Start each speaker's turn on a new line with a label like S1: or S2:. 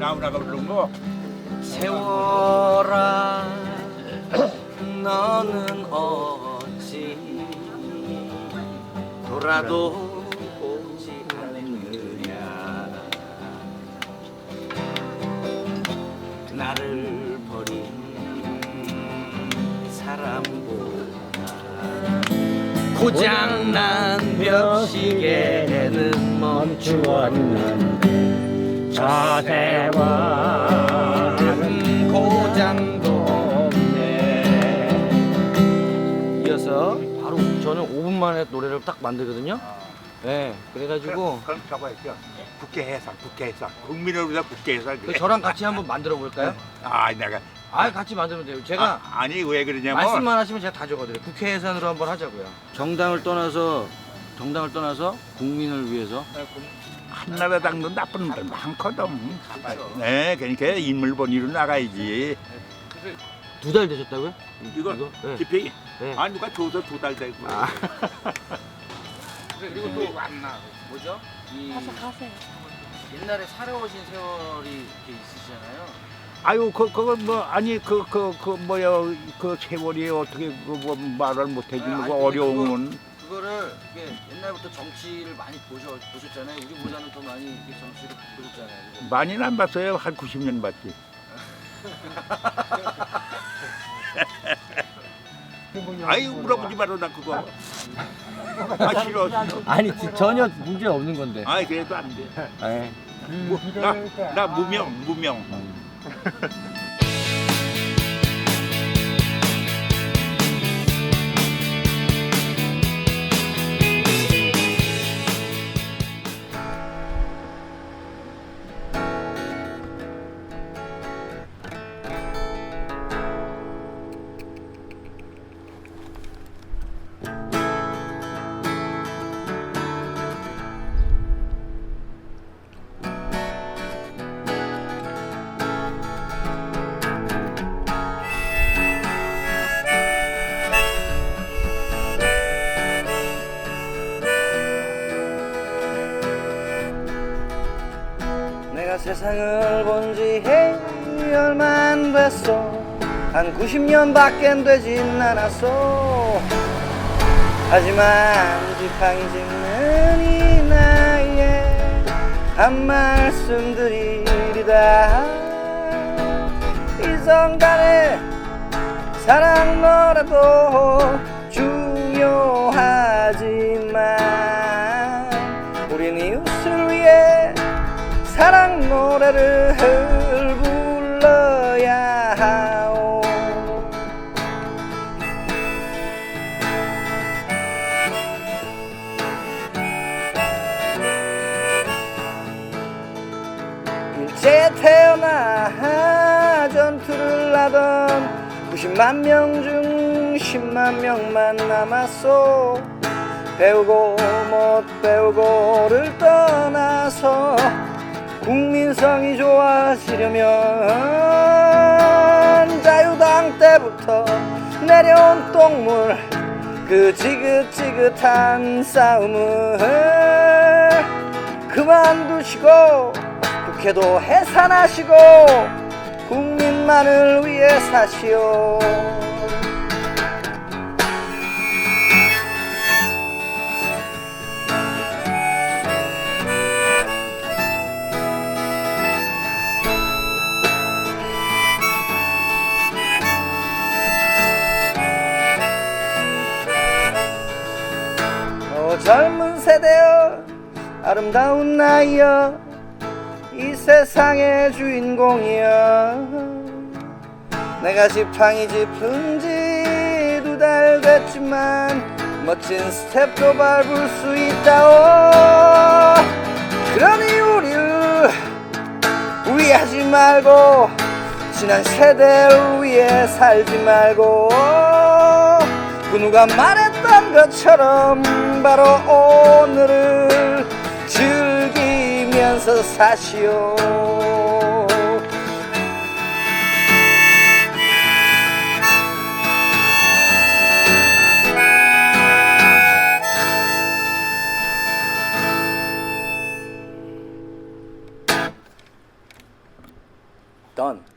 S1: 나오나가 부른 거.
S2: 세월아 너는 어찌 돌아도 오지 않느냐 나를 버린 사람보다 고장난 벽시계는 멈추었는데 저 세월은 고장도 없네. 이어서 바로 저는 5분 만에 노래를 딱 만들거든요. 네, 그래가지고
S1: 그럼 저거 있죠. 국회해상. 국민을 위한 국회해상.
S2: 그 저랑 같이 한번 만들어 볼까요?
S1: 아, 내가.
S2: 같이 만들면 돼요. 제가
S1: 아니 왜 그러냐면.
S2: 말씀만 하시면 제가 다 적어드려요. 국회 예산으로 한번 하자고요. 정당을 떠나서 국민을 위해서.
S1: 한나라당도 나쁜 놈들 많거든.
S2: 그렇죠.
S1: 네, 그러니까 인물 본위로 나가야지.
S2: 2달 되셨다고요?
S1: 이거
S2: 네.
S1: 집회.
S2: 네.
S1: 아 누가 줘서 2달 되고.
S2: 그리고 또 뭐죠?
S3: 가세요.
S2: 옛날에 살아오신 세월이 이렇게 있으시잖아요.
S1: 아유 그거 뭐 아니 그 뭐야 그 세월이 어떻게 그거 말을 못해지
S2: 아니,
S1: 뭐
S2: 근데
S1: 어려운.
S2: 그거를 이렇게 옛날부터 정치를 많이 보셨잖아요. 우리보다는 더 많이 이렇게 정치를 보셨잖아요. 그죠?
S1: 많이는 안 봤어요. 한 90년 봤지. 아유 물어보지 마라 나 그거. 아 싫어.
S4: 아니 전혀 문제 없는 건데.
S1: 아 그래도 안 돼.
S4: 네.
S1: 나 무명.
S2: 내가 세상을 본 지 얼마 안 됐어. 한 90년밖엔 되진 않았어. 하지만 지팡이 짚는 이 나이에 한 말씀 드리리다. 이성간의 사랑 너라도 중요하지만 우린 이웃을 위해 사랑 노래를 불러야 하오. 일제에 태어나 전투를 하던 90만 명 중 10만 명만 남았어. 배우고 못 배우고를 떠나서 국민성이 좋아지려면 자유당 때부터 내려온 똥물 그 지긋지긋한 싸움을 그만두시고 국회도 해산하시고 국민만을 위해 사시오. 젊은 세대여 아름다운 나이여 이 세상의 주인공이여. 내가 지팡이 짚은 지 2달 됐지만 멋진 스텝도 밟을 수 있다오. 그러니 우리를 위하지 말고 지난 세대를 위해 살지 말고 그 누가 말했던 것처럼 바로 오늘을 즐기면서 사시오.
S4: done.